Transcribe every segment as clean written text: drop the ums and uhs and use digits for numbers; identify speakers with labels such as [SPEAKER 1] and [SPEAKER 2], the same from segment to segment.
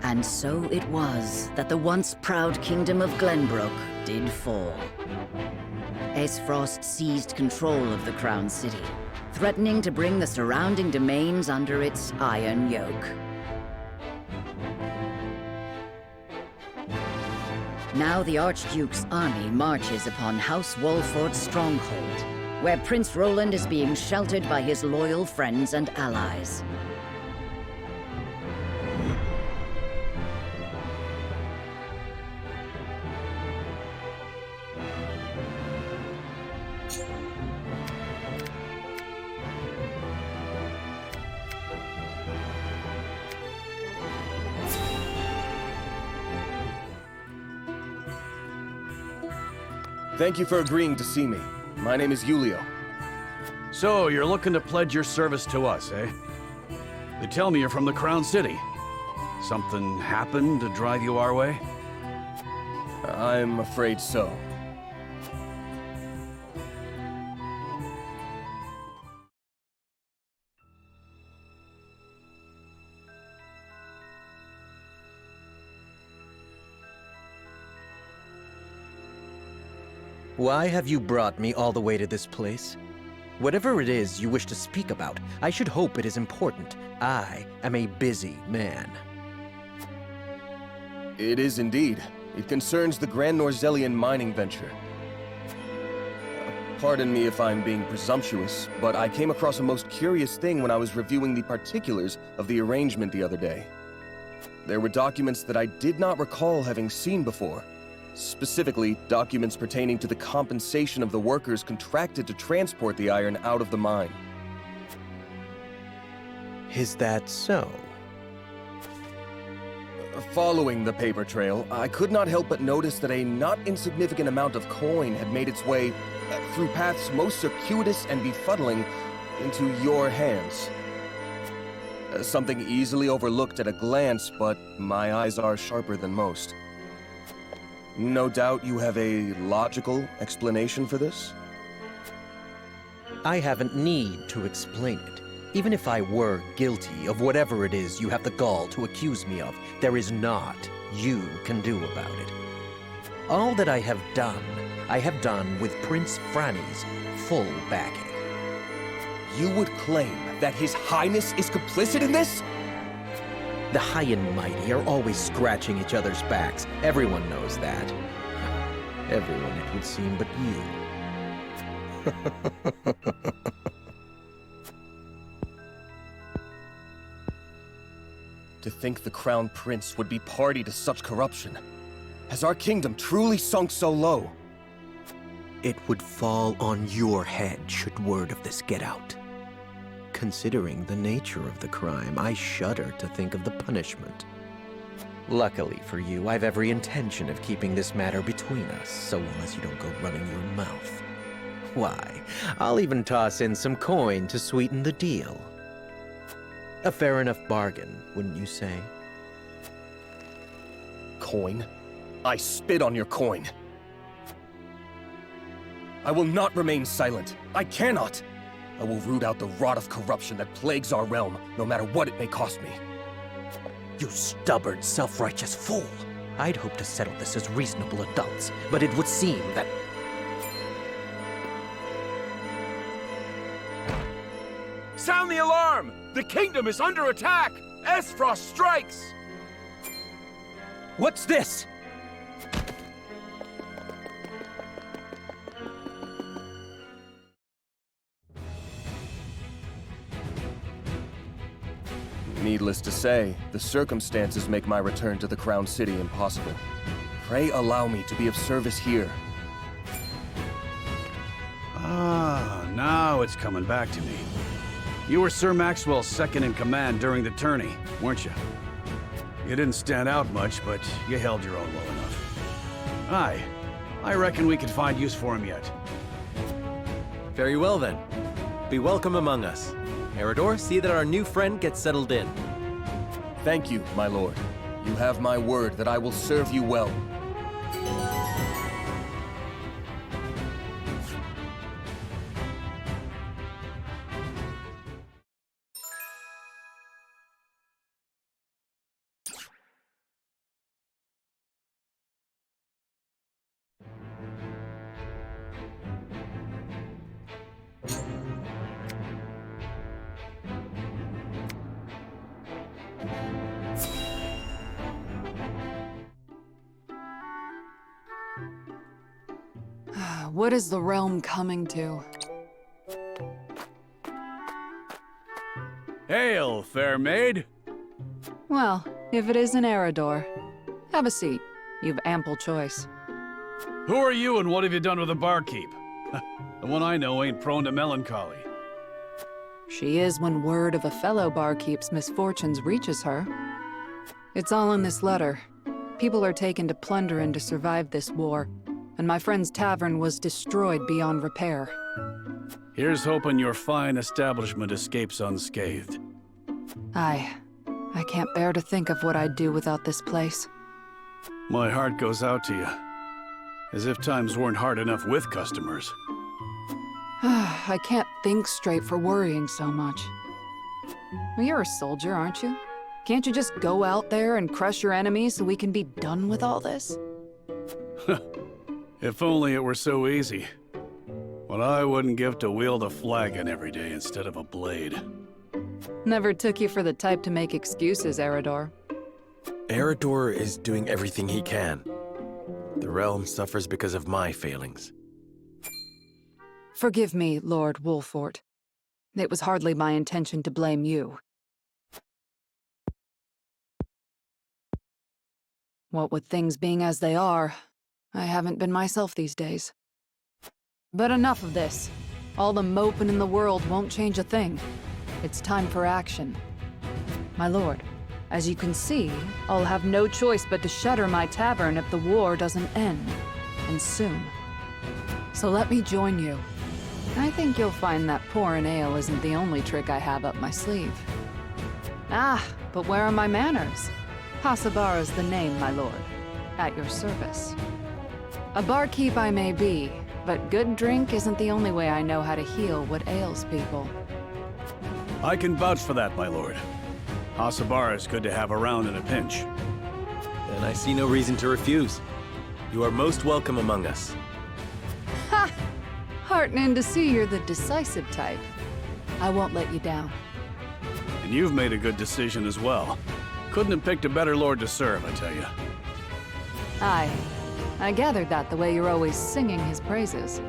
[SPEAKER 1] And so it was that the once proud Kingdom of Glenbook did fall. Aesfrost seized control of the Crown City, threatening to bring the surrounding domains under its iron yoke. Now the Archduke's army marches upon House Wolford's stronghold, where Prince Roland is being sheltered by his loyal friends and allies.
[SPEAKER 2] Thank you for agreeing to see me. My name is Julio.
[SPEAKER 3] So, you're looking to pledge your service to us, eh? They tell me you're from the Crown City. Something happened to drive you our way?
[SPEAKER 2] I'm afraid so.
[SPEAKER 4] Why have you brought me all the way to this place? Whatever it is you wish to speak about, I should hope it is important. I am a busy man.
[SPEAKER 2] It is indeed. It concerns the Grand Norzelian mining venture. Pardon me if I'm being presumptuous, but I came across a most curious thing when I was reviewing the particulars of the arrangement the other day. There were documents that I did not recall having seen before. Specifically, documents pertaining to the compensation of the workers contracted to transport the iron out of the mine.
[SPEAKER 4] Is that so?
[SPEAKER 2] Following the paper trail, I could not help but notice that a not insignificant amount of coin had made its way through paths most circuitous and befuddling into your hands. Something easily overlooked at a glance, but my eyes are sharper than most. No doubt you have a logical explanation for this?
[SPEAKER 4] I haven't need to explain it. Even if I were guilty of whatever it is you have the gall to accuse me of, there is naught you can do about it. All that I have done with Prince Franny's full backing.
[SPEAKER 2] You would claim that His Highness is complicit in this?
[SPEAKER 4] The high and mighty are always scratching each other's backs. Everyone knows that. Everyone, it would seem, but you.
[SPEAKER 2] To think the Crown Prince would be party to such corruption. Has our kingdom truly sunk so low?
[SPEAKER 4] It would fall on your head should word of this get out. Considering the nature of the crime, I shudder to think of the punishment. Luckily for you, I've every intention of keeping this matter between us, so long as you don't go running your mouth. Why, I'll even toss in some coin to sweeten the deal. A fair enough bargain, wouldn't you say?
[SPEAKER 2] Coin? I spit on your coin. I will not remain silent. I cannot! I will root out the rot of corruption that plagues our realm, no matter what it may cost me.
[SPEAKER 4] You stubborn, self-righteous fool! I'd hoped to settle this as reasonable adults, but it would seem that...
[SPEAKER 5] Sound the alarm! The kingdom is under attack! Aesfrost strikes!
[SPEAKER 4] What's this?
[SPEAKER 2] Needless to say, the circumstances make my return to the Crown City impossible. Pray allow me to be of service here.
[SPEAKER 3] Ah, now it's coming back to me. You were Sir Maxwell's second-in-command during the tourney, weren't you? You didn't stand out much, but you held your own well enough. Aye, I reckon we could find use for him yet.
[SPEAKER 6] Very well then. Be welcome among us. Eridor, see that our new friend gets settled in.
[SPEAKER 2] Thank you, my lord. You have my word that I will serve you well.
[SPEAKER 7] What is the realm coming to?
[SPEAKER 3] Hail, fair maid!
[SPEAKER 7] Well, if it is an Eridor, have a seat. You've ample choice.
[SPEAKER 3] Who are you and what have you done with the barkeep? The one I know ain't prone to melancholy.
[SPEAKER 7] She is when word of a fellow barkeep's misfortunes reaches her. It's all in this letter. People are taken to plunder and to survive this war, and my friend's tavern was destroyed beyond repair.
[SPEAKER 3] Here's hoping your fine establishment escapes unscathed.
[SPEAKER 7] I can't bear to think of what I'd do without this place.
[SPEAKER 3] My heart goes out to you. As if times weren't hard enough with customers.
[SPEAKER 7] I can't think straight for worrying so much. Well, you're a soldier, aren't you? Can't you just go out there and crush your enemies so we can be done with all this?
[SPEAKER 3] If only it were so easy. What I wouldn't give to wield a flagon every day instead of a blade.
[SPEAKER 7] Never took you for the type to make excuses, Eridor.
[SPEAKER 6] Eridor is doing everything he can. The realm suffers because of my failings.
[SPEAKER 7] Forgive me, Lord Wolfort. It was hardly my intention to blame you. What with things being as they are, I haven't been myself these days. But enough of this. All the moping in the world won't change a thing. It's time for action. My lord, as you can see, I'll have no choice but to shutter my tavern if the war doesn't end. And soon. So let me join you. I think you'll find that pouring ale isn't the only trick I have up my sleeve. Ah, but where are my manners? Hasabara's the name, my lord. At your service. A barkeep I may be, but good drink isn't the only way I know how to heal what ails people.
[SPEAKER 3] I can vouch for that, my lord. Hasabara is good to have around in a pinch.
[SPEAKER 6] And I see no reason to refuse. You are most welcome among us.
[SPEAKER 7] Ha! Heartening to see you're the decisive type. I won't let you down.
[SPEAKER 3] And you've made a good decision as well. Couldn't have picked a better lord to serve, I tell you.
[SPEAKER 7] I gathered that the way you're always singing his praises.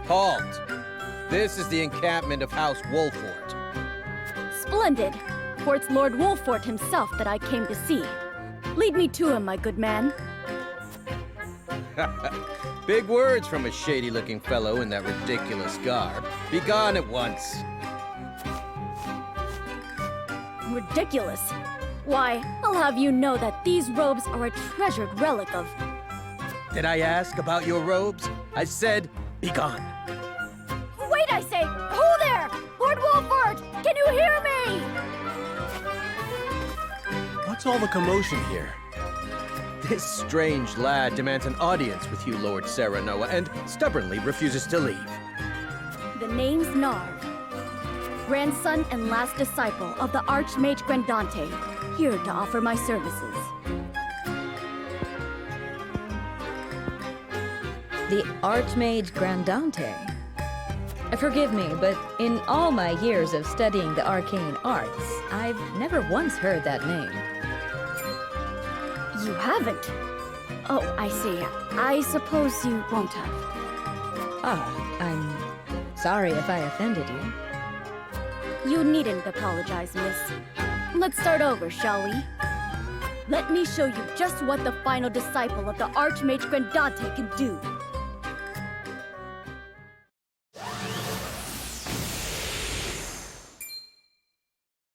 [SPEAKER 8] Halt! This is the encampment of House Wolfort.
[SPEAKER 9] Splendid! For it's Lord Wolfort himself that I came to see. Lead me to him, my good man.
[SPEAKER 8] Big words from a shady-looking fellow in that ridiculous garb. Be gone at once.
[SPEAKER 9] Ridiculous. Why, I'll have you know that these robes are a treasured relic of...
[SPEAKER 8] Did I ask about your robes? I said, be gone.
[SPEAKER 9] Wait, I say! Hold there! Lord Wolfort! Can you hear me?
[SPEAKER 6] What's all the commotion here?
[SPEAKER 8] This strange lad demands an audience with you, Lord Serenoa, and stubbornly refuses to leave.
[SPEAKER 9] The name's Narv. Grandson and last disciple of the Archmage Grand Dutchy, here to offer my services.
[SPEAKER 10] The Archmage Grand Dutchy? Forgive me, but in all my years of studying the arcane arts, I've never once heard that name.
[SPEAKER 9] You haven't? Oh, I see. I suppose you won't have.
[SPEAKER 10] Ah, I'm sorry if I offended you.
[SPEAKER 9] You needn't apologize, miss. Let's start over, shall we? Let me show you just what the final disciple of the Archmage Grand Dutchy can do.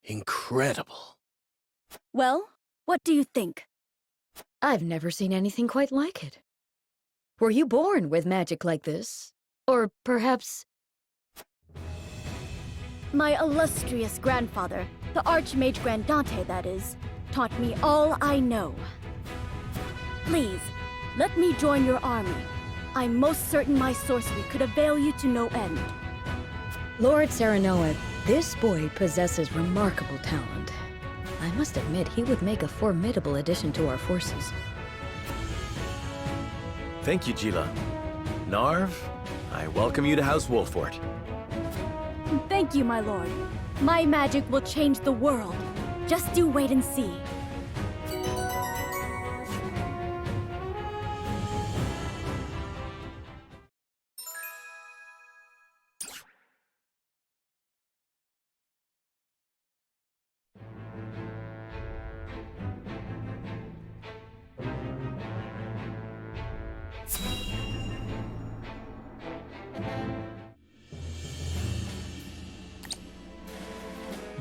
[SPEAKER 6] Incredible.
[SPEAKER 9] Well, what do you think?
[SPEAKER 10] I've never seen anything quite like it. Were you born with magic like this? Or perhaps...
[SPEAKER 9] My illustrious grandfather, the Archmage Grand Dutchy, that is, taught me all I know. Please, let me join your army. I'm most certain my sorcery could avail you to no end.
[SPEAKER 10] Lord Serenoa, this boy possesses remarkable talent. I must admit, he would make a formidable addition to our forces.
[SPEAKER 6] Thank you, Jila. Narv, I welcome you to House Wolfort.
[SPEAKER 9] Thank you, my lord. My magic will change the world. Just do wait and see.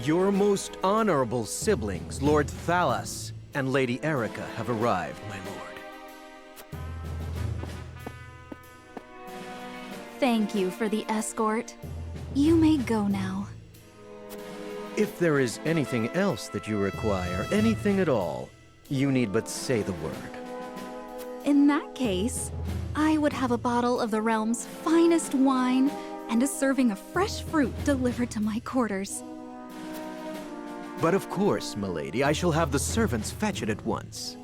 [SPEAKER 4] Your most honorable siblings, Lord Thalas and Lady Erica, have arrived, my lord.
[SPEAKER 11] Thank you for the escort. You may go now.
[SPEAKER 4] If there is anything else that you require, anything at all, you need but say the word.
[SPEAKER 11] In that case, I would have a bottle of the realm's finest wine and a serving of fresh fruit delivered to my quarters.
[SPEAKER 4] But of course, milady, I shall have the servants fetch it at once.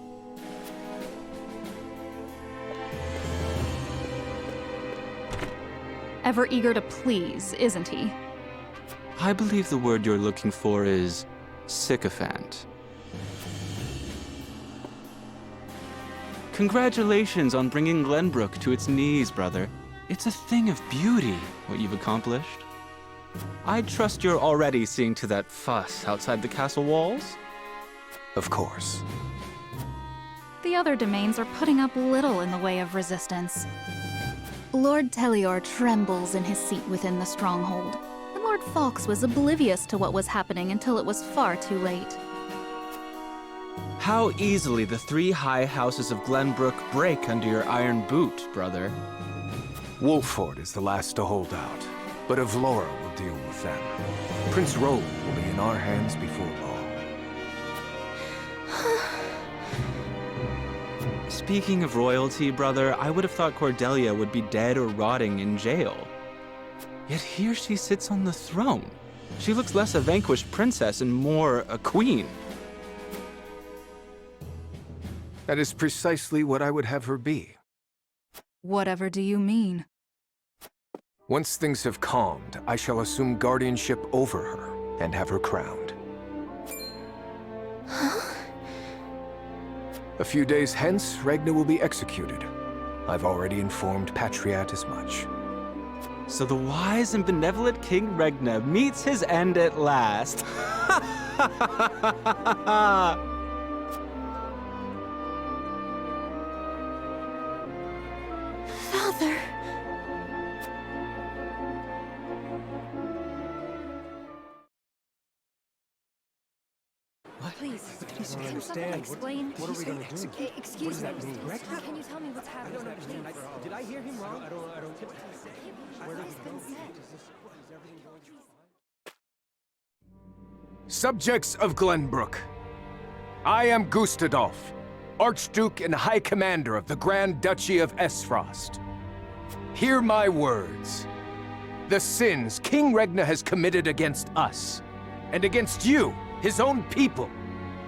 [SPEAKER 11] Ever eager to please, isn't he?
[SPEAKER 12] I believe the word you're looking for is sycophant. Congratulations on bringing Glenbook to its knees, brother. It's a thing of beauty, what you've accomplished. I trust you're already seeing to that fuss outside the castle walls? Of course.
[SPEAKER 11] The other domains are putting up little in the way of resistance. Lord Telior trembles in his seat within the stronghold, and Lord Fawkes was oblivious to what was happening until it was far too late.
[SPEAKER 12] How easily the three high houses of Glenbook break under your iron boot, brother.
[SPEAKER 5] Wolfort is the last to hold out, but Avlora will deal with them. Prince Roland will be in our hands before long.
[SPEAKER 12] Speaking of royalty, brother, I would have thought Cordelia would be dead or rotting in jail. Yet here she sits on the throne. She looks less a vanquished princess and more a queen.
[SPEAKER 5] That is precisely what I would have her be.
[SPEAKER 7] Whatever do you mean?
[SPEAKER 5] Once things have calmed, I shall assume guardianship over her and have her crowned. A few days hence, Regna will be executed. I've already informed Patriat as much.
[SPEAKER 12] So the wise and benevolent King Regna meets his end at last.
[SPEAKER 11] Father!
[SPEAKER 9] Please, can someone explain? What are we going to do? Excuse me. Can you tell me what's happening?
[SPEAKER 8] Did I hear him wrong? I don't.
[SPEAKER 5] Subjects of Glenbook, I am Gustadolf, Archduke and High Commander of the Grand Dutchy of Aesfrost. Hear my words. The sins King Regna has committed against us, and against you, his own people,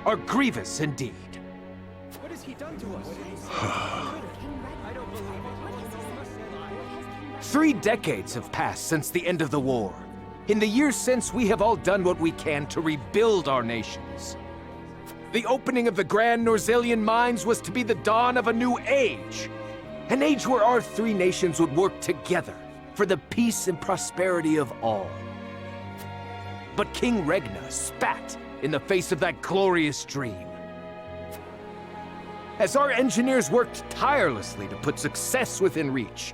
[SPEAKER 5] are grievous indeed.
[SPEAKER 8] What has he done to us?
[SPEAKER 5] 3 decades have passed since the end of the war. In the years since, we have all done what we can to rebuild our nations. The opening of the Grand Norzelian mines was to be the dawn of a new age. An age where our 3 nations would work together for the peace and prosperity of all. But King Regna spat in the face of that glorious dream. As our engineers worked tirelessly to put success within reach,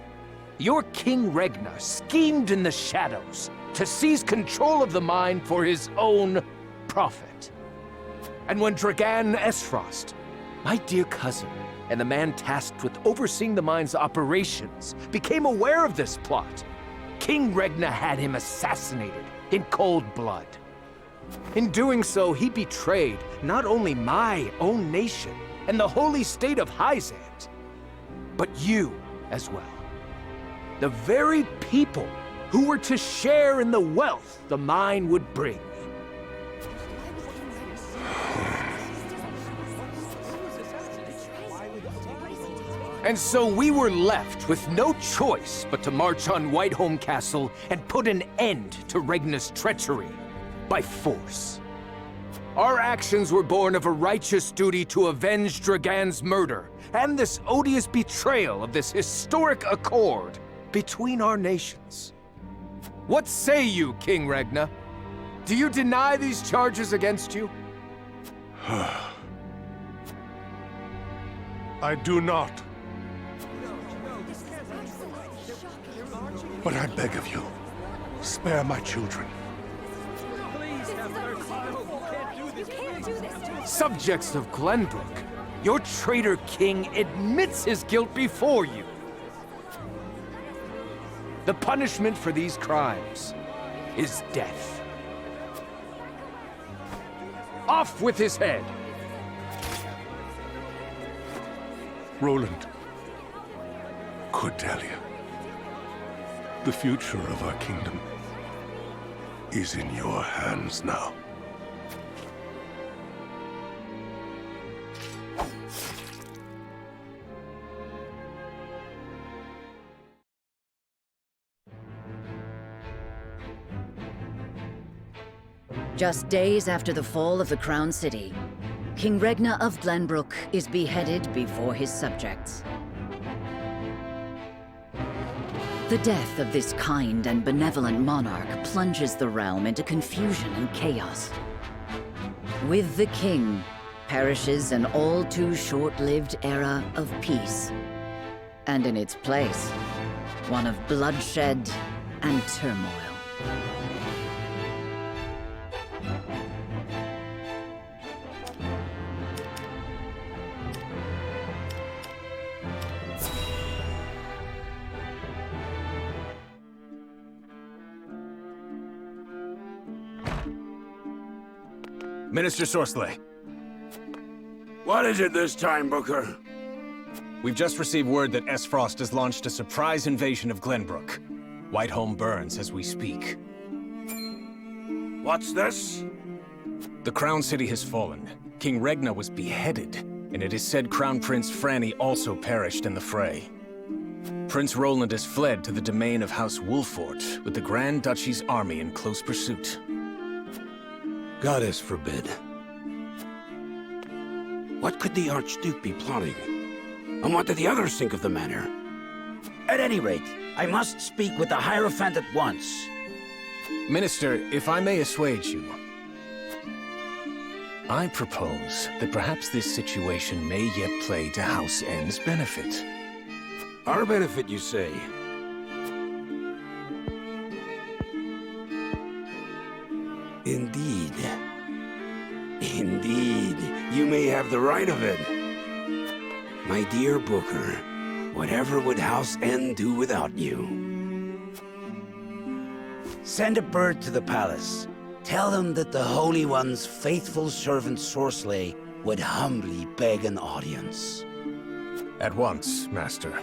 [SPEAKER 5] your King Regna schemed in the shadows to seize control of the mine for his own profit. And when Dragan Aesfrost, my dear cousin, and the man tasked with overseeing the mine's operations, became aware of this plot, King Regna had him assassinated in cold blood. In doing so, he betrayed not only my own nation, and the Holy State of Hyzante, but you as well. The very people who were to share in the wealth the mine would bring. And so we were left with no choice but to march on Whiteholm Castle and put an end to Regna's treachery by force. Our actions were born of a righteous duty to avenge Dragan's murder and this odious betrayal of this historic accord between our nations. What say you, King Regna? Do you deny these charges against you?
[SPEAKER 13] I do not. But I beg of you, spare my children.
[SPEAKER 5] Subjects of Glenbook, your traitor king admits his guilt before you. The punishment for these crimes is death. Off with his head!
[SPEAKER 13] Roland, Cordelia, the future of our kingdom is in your hands now.
[SPEAKER 1] Just days after the fall of the Crown City, King Regna of Glenbook is beheaded before his subjects. The death of this kind and benevolent monarch plunges the realm into confusion and chaos. With the king perishes an all-too short-lived era of peace, and in its place, one of bloodshed and turmoil.
[SPEAKER 3] Minister Sorsley.
[SPEAKER 14] What is it this time, Booker?
[SPEAKER 3] We've just received word that Aesfrost has launched a surprise invasion of Glenbrook. Whiteholm burns as we speak.
[SPEAKER 14] What's this?
[SPEAKER 3] The Crown City has fallen. King Regna was beheaded, and it is said Crown Prince Franny also perished in the fray. Prince Roland has fled to the domain of House Wolfort, with the Grand Dutchy's army in close pursuit.
[SPEAKER 14] Goddess forbid. What could the Archduke be plotting? And what did the others think of the matter?
[SPEAKER 15] At any rate, I must speak with the Hierophant at once.
[SPEAKER 3] Minister, if I may assuage you, I propose that perhaps this situation may yet play to House N's benefit.
[SPEAKER 14] Our benefit, you say? Indeed. Indeed, you may have the right of it. My dear Booker, whatever would House N do without you?
[SPEAKER 15] Send a bird to the palace. Tell them that the Holy One's faithful servant Sorsley would humbly beg an audience.
[SPEAKER 3] At once, Master.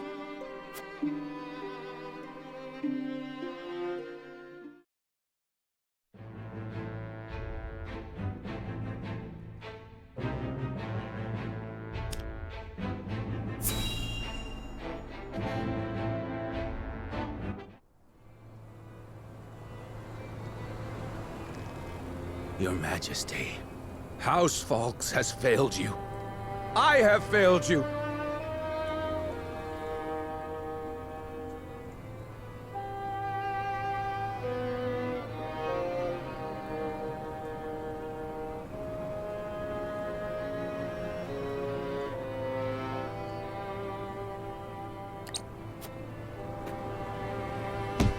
[SPEAKER 14] Your Majesty, House Falks has failed you. I have failed you.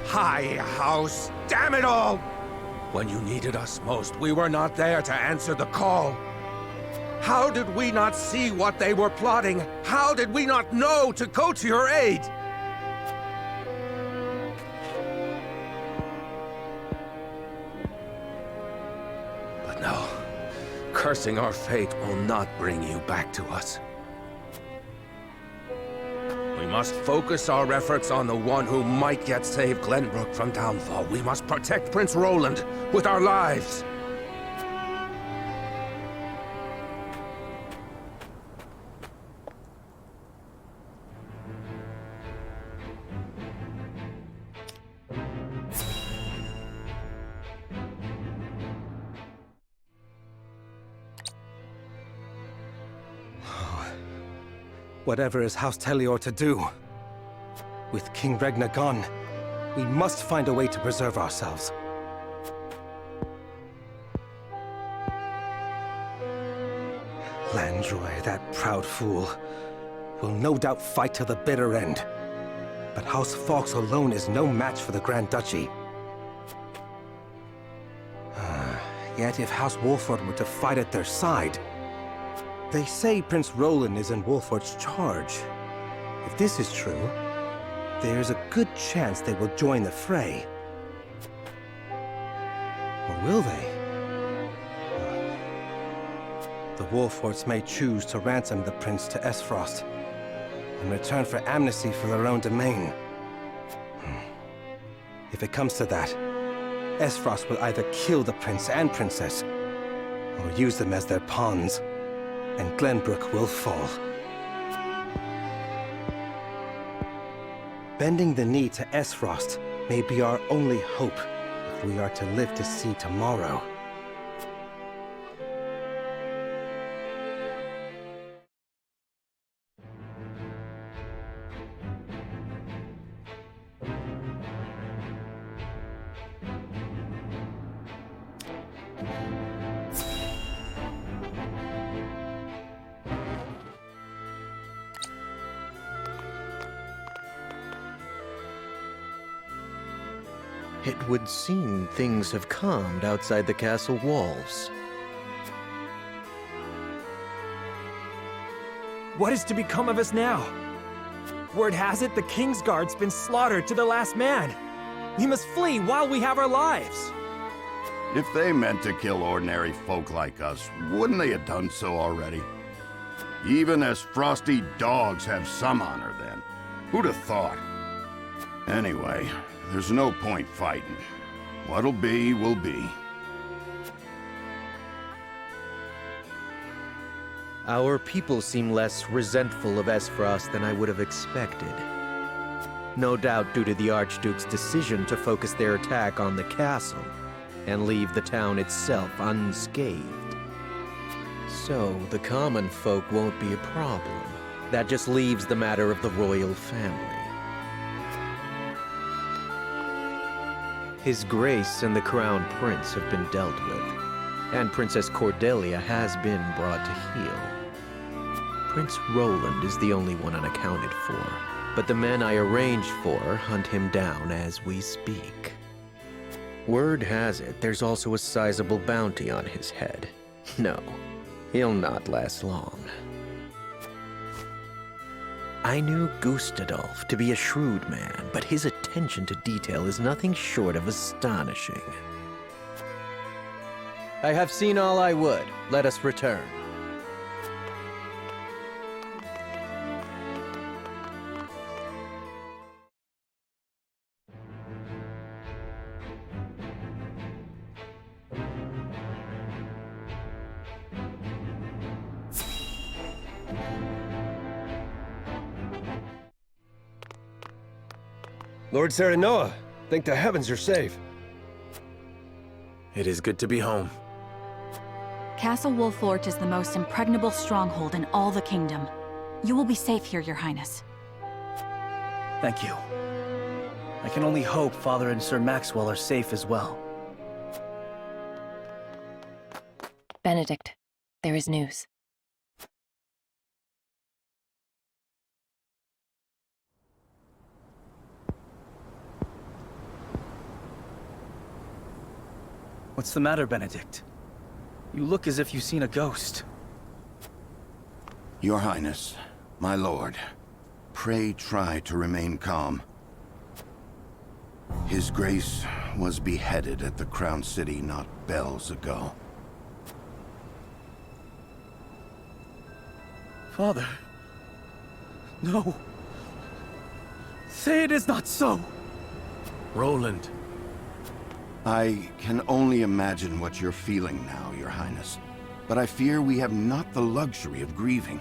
[SPEAKER 14] High House, damn it all! When you needed us most, we were not there to answer the call. How did we not see what they were plotting? How did we not know to go to your aid? But no, cursing our fate will not bring you back to us. We must focus our efforts on the one who might yet save Glenbook from downfall. We must protect Prince Roland with our lives.
[SPEAKER 16] Whatever is House Telior to do? With King Regna gone, we must find a way to preserve ourselves. Landroy, that proud fool, will no doubt fight to the bitter end. But House Fawkes alone is no match for the Grand Duchy. Yet if House Wolford were to fight at their side, they say Prince Roland is in Wolford's charge. If this is true, there's a good chance they will join the fray. Or will they? The Wolfords may choose to ransom the prince to Aesfrost in return for amnesty for their own domain. If it comes to that, Aesfrost will either kill the prince and princess, or use them as their pawns, and Glenbook will fall. Bending the knee to Aesfrost may be our only hope if we are to live to see tomorrow.
[SPEAKER 4] It would seem things have calmed outside the castle walls.
[SPEAKER 17] What is to become of us now? Word has it the Kingsguard's been slaughtered to the last man. We must flee while we have our lives.
[SPEAKER 18] If they meant to kill ordinary folk like us, wouldn't they have done so already? Even as frosty dogs have some honor then. Who'd have thought? Anyway, there's no point fighting. What'll be, will be.
[SPEAKER 4] Our people seem less resentful of Aesfrost than I would have expected. No doubt due to the Archduke's decision to focus their attack on the castle and leave the town itself unscathed. So the common folk won't be a problem. That just leaves the matter of the royal family. His Grace and the Crown Prince have been dealt with, and Princess Cordelia has been brought to heel. Prince Roland is the only one unaccounted for, but the men I arranged for hunt him down as we speak. Word has it there's also a sizable bounty on his head. No, he'll not last long. I knew Gustadolf to be a shrewd man, but his attention to detail is nothing short of astonishing.
[SPEAKER 8] I have seen all I would. Let us return.
[SPEAKER 2] Lord Serenoa, thank the heavens you're safe.
[SPEAKER 16] It is good to be home.
[SPEAKER 11] Castle Wolfort is the most impregnable stronghold in all the kingdom. You will be safe here, Your Highness.
[SPEAKER 17] Thank you. I can only hope Father and Sir Maxwell are safe as well.
[SPEAKER 19] Benedict, there is news.
[SPEAKER 17] What's the matter, Benedict? You look as if you've seen a ghost.
[SPEAKER 18] Your Highness, my lord, pray try to remain calm. His Grace was beheaded at the Crown City not bells ago.
[SPEAKER 17] Father... No. Say it is not so!
[SPEAKER 6] Roland.
[SPEAKER 18] I can only imagine what you're feeling now, Your Highness. But I fear we have not the luxury of grieving.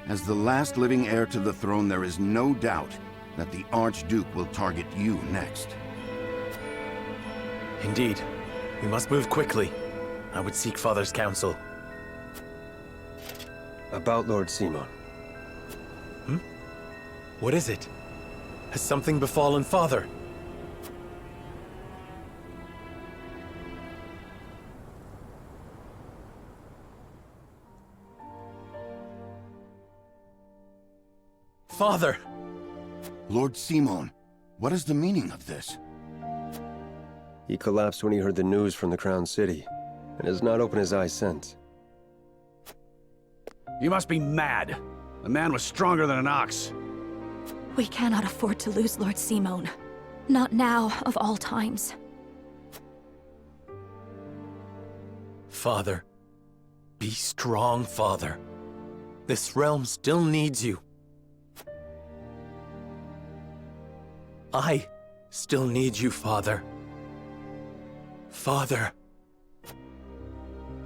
[SPEAKER 18] As the last living heir to the throne, there is no doubt that the Archduke will target you next.
[SPEAKER 6] Indeed. We must move quickly. I would seek Father's counsel.
[SPEAKER 20] About Lord Simon.
[SPEAKER 6] What is it? Has something befallen Father? Father!
[SPEAKER 18] Lord Simon, what is the meaning of this?
[SPEAKER 20] He collapsed when he heard the news from the Crown City, and has not opened his eyes since.
[SPEAKER 3] You must be mad. The man was stronger than an ox.
[SPEAKER 11] We cannot afford to lose Lord Simon. Not now, of all times.
[SPEAKER 6] Father. Be strong, Father. This realm still needs you. I still need you, Father. Father.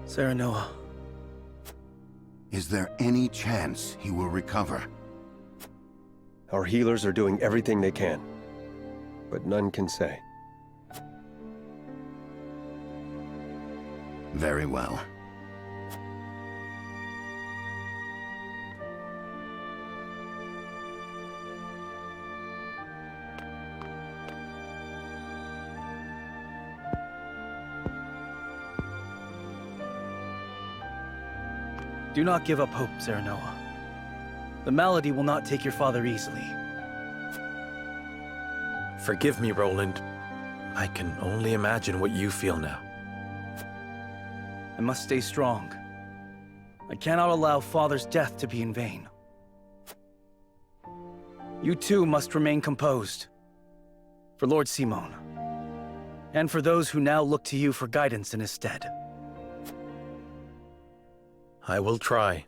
[SPEAKER 16] Serenoa.
[SPEAKER 18] Is there any chance he will recover?
[SPEAKER 20] Our healers are doing everything they can, but none can say.
[SPEAKER 18] Very well.
[SPEAKER 17] Do not give up hope, Serenoa. The malady will not take your father easily.
[SPEAKER 6] Forgive me, Roland. I can only imagine what you feel now.
[SPEAKER 17] I must stay strong. I cannot allow Father's death to be in vain. You too must remain composed. For Lord Simon. And for those who now look to you for guidance in his stead.
[SPEAKER 6] I will try.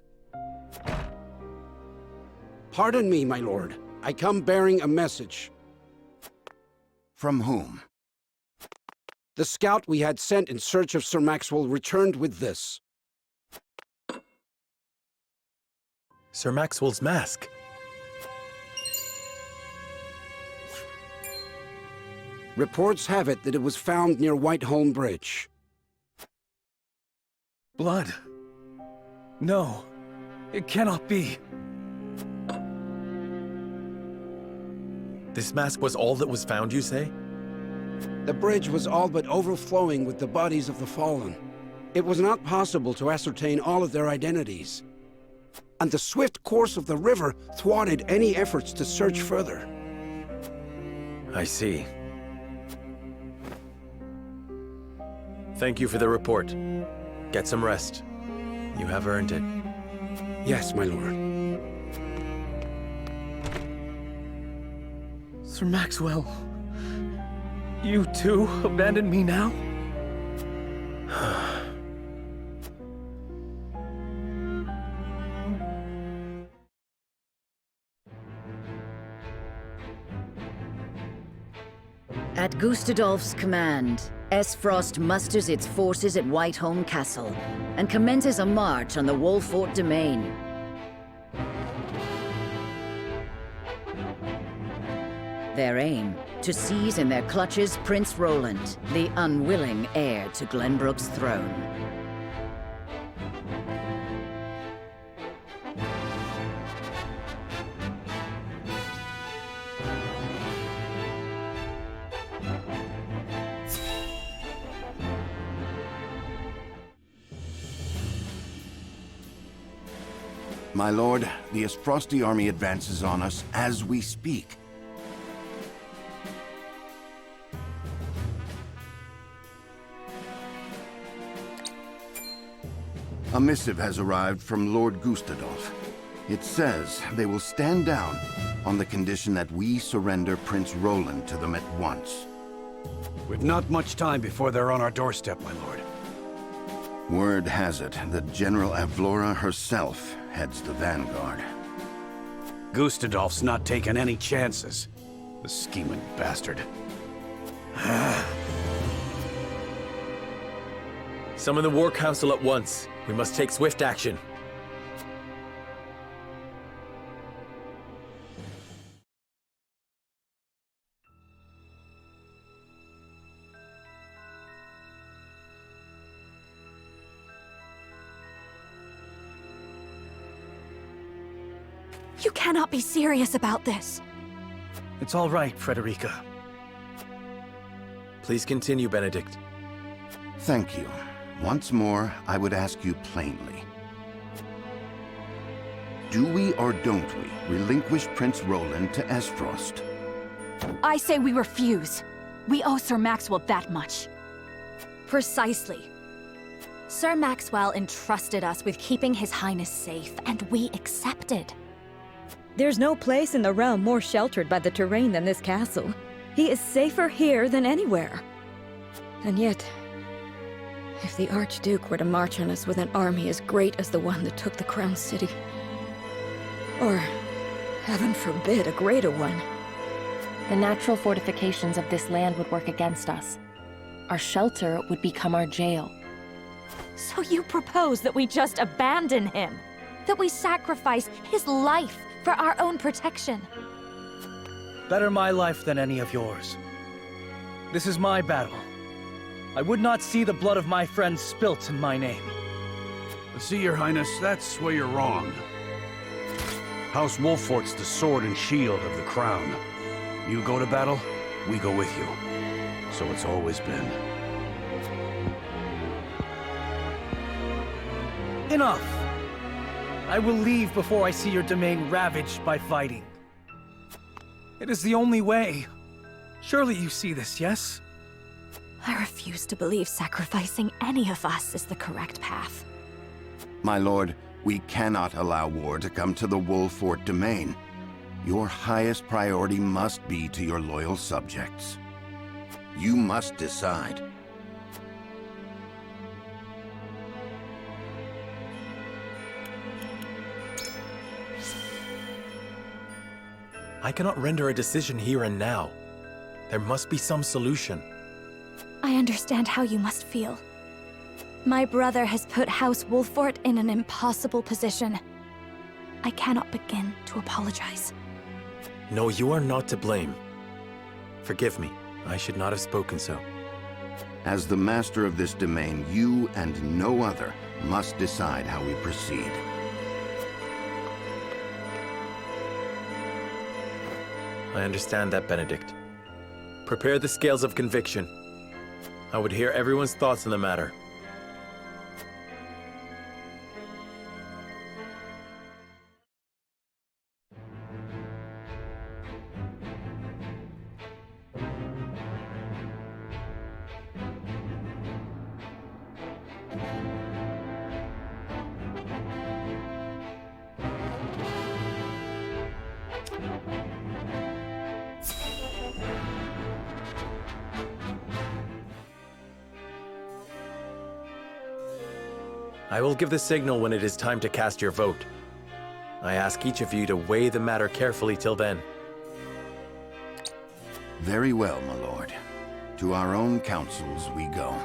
[SPEAKER 15] Pardon me, my lord. I come bearing a message.
[SPEAKER 18] From whom?
[SPEAKER 15] The scout we had sent in search of Sir Maxwell returned with this.
[SPEAKER 6] Sir Maxwell's mask.
[SPEAKER 15] Reports have it that it was found near Whiteholm Bridge.
[SPEAKER 17] Blood. No, it cannot be.
[SPEAKER 6] This mask was all that was found, you say?
[SPEAKER 15] The bridge was all but overflowing with the bodies of the fallen. It was not possible to ascertain all of their identities. And the swift course of the river thwarted any efforts to search further.
[SPEAKER 6] I see. Thank you for the report. Get some rest. You have earned it.
[SPEAKER 15] Yes, my lord.
[SPEAKER 17] Sir Maxwell, you too abandon me now?
[SPEAKER 1] At Gustadolf's command, Aesfrost musters its forces at Whiteholm Castle and commences a march on the Wolfort domain. Their aim, to seize in their clutches Prince Roland, the unwilling heir to Glenbrook's throne.
[SPEAKER 18] My lord, the Aesfrosti army advances on us as we speak. A missive has arrived from Lord Gustadolf. It says they will stand down on the condition that we surrender Prince Roland to them at once.
[SPEAKER 3] We've not much time before they're on our doorstep, my lord.
[SPEAKER 18] Word has it that General Avlora herself heads the vanguard.
[SPEAKER 3] Gustadolf's not taking any chances. The scheming bastard.
[SPEAKER 8] Summon the War Council at once. We must take swift action.
[SPEAKER 21] You cannot be serious about this.
[SPEAKER 22] It's all right, Frederica.
[SPEAKER 8] Please continue, Benedict.
[SPEAKER 18] Thank you. Once more, I would ask you plainly. Do we or don't we relinquish Prince Roland to Aesfrost?
[SPEAKER 21] I say we refuse. We owe Sir Maxwell that much.
[SPEAKER 9] Precisely. Sir Maxwell entrusted us with keeping His Highness safe, and we accepted.
[SPEAKER 10] There's no place in the realm more sheltered by the terrain than this castle. He is safer here than anywhere. And yet, if the Archduke were to march on us with an army as great as the one that took the Crown City, or, heaven forbid, a greater one,
[SPEAKER 19] The natural fortifications of this land would work against us. Our shelter would become our jail.
[SPEAKER 9] So you propose that we just abandon him? That we sacrifice his life for our own protection?
[SPEAKER 22] Better my life than any of yours. This is my battle. I would not see the blood of my friends spilt in my name.
[SPEAKER 3] See, Your Highness, that's where you're wrong. House Wolfort's the sword and shield of the crown. You go to battle, we go with you. So it's always been.
[SPEAKER 22] Enough! I will leave before I see your domain ravaged by fighting. It is the only way. Surely you see this, yes?
[SPEAKER 21] I refuse to believe sacrificing any of us is the correct path.
[SPEAKER 18] My lord, we cannot allow war to come to the Wolfort domain. Your highest priority must be to your loyal subjects. You must decide.
[SPEAKER 6] I cannot render a decision here and now. There must be some solution.
[SPEAKER 21] I understand how you must feel. My brother has put House Wolfort in an impossible position. I cannot begin to apologize.
[SPEAKER 6] No, you are not to blame. Forgive me. I should not have spoken so.
[SPEAKER 18] As the master of this domain, you and no other must decide how we proceed.
[SPEAKER 6] I understand that, Benedict. Prepare the scales of conviction. I would hear everyone's thoughts on the matter. I will give the signal when it is time to cast your vote. I ask each of you to weigh the matter carefully till then.
[SPEAKER 18] Very well, my lord. To our own councils we go.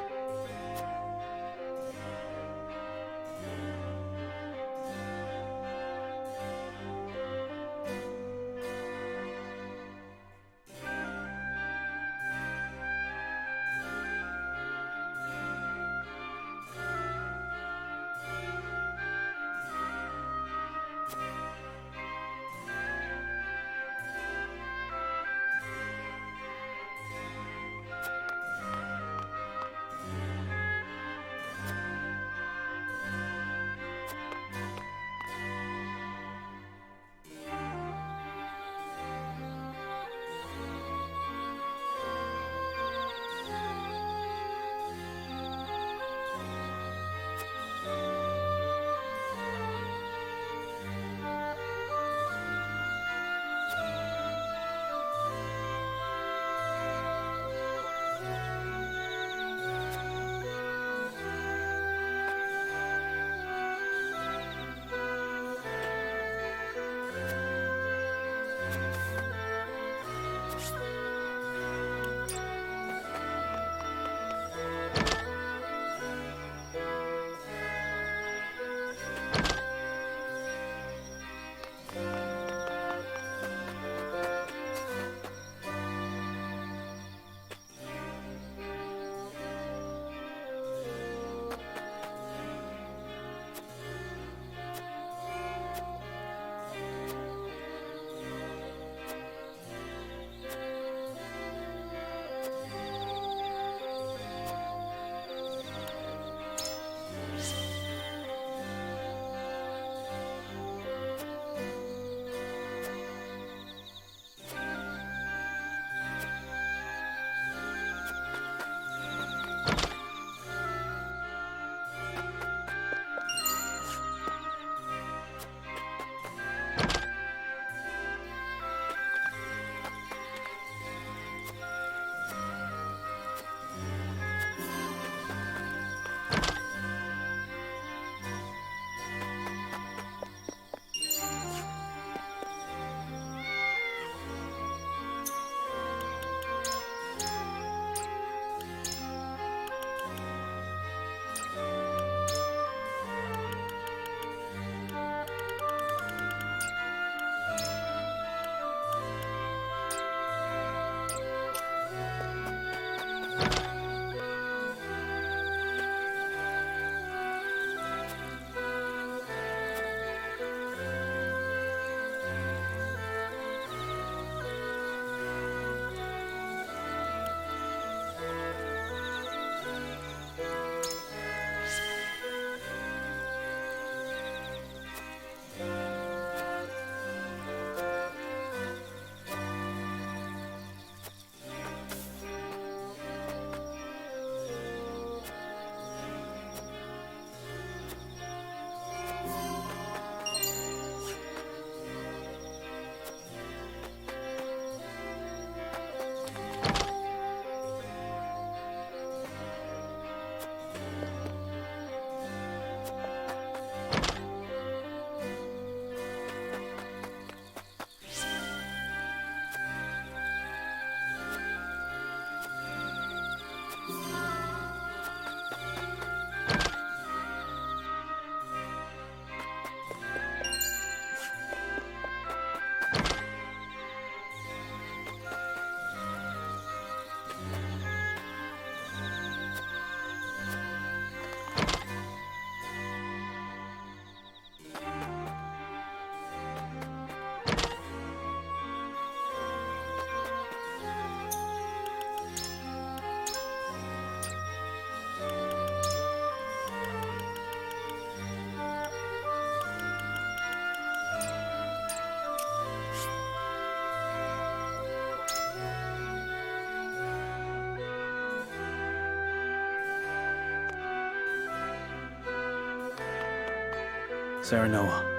[SPEAKER 22] Serenoa.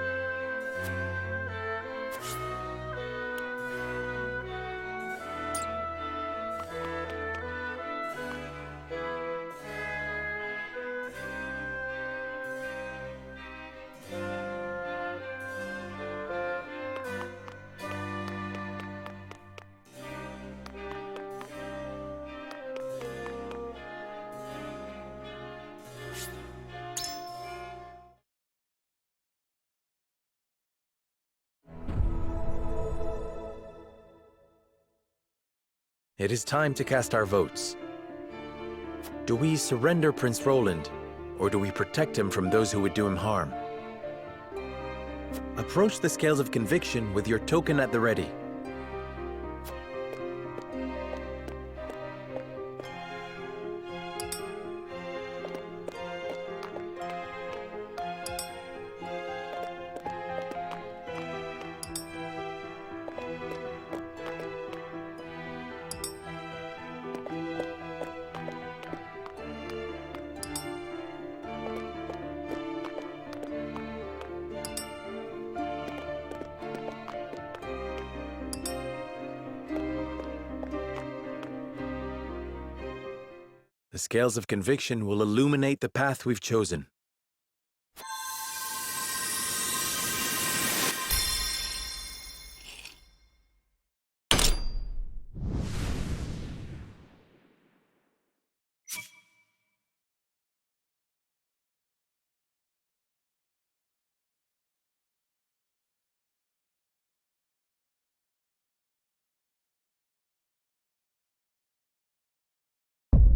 [SPEAKER 6] It is time to cast our votes. Do we surrender Prince Roland, or do we protect him from those who would do him harm? Approach the scales of conviction with your token at the ready. The scales of conviction will illuminate the path we've chosen.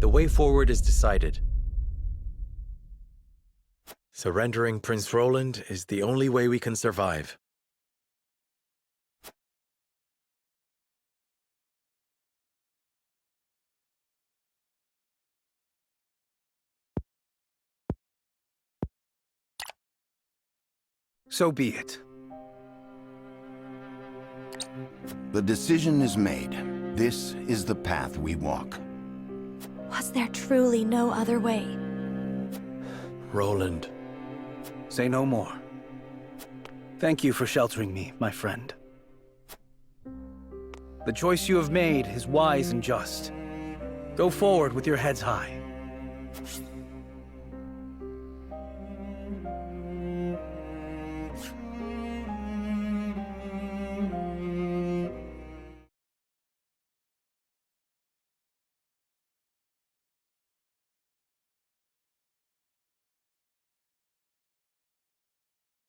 [SPEAKER 6] The way forward is decided. Surrendering Prince Roland is the only way we can survive.
[SPEAKER 22] So be it.
[SPEAKER 18] The decision is made. This is the path we walk.
[SPEAKER 21] Was there truly no other way?
[SPEAKER 6] Roland.
[SPEAKER 22] Say no more. Thank you for sheltering me, my friend. The choice you have made is wise and just. Go forward with your heads high.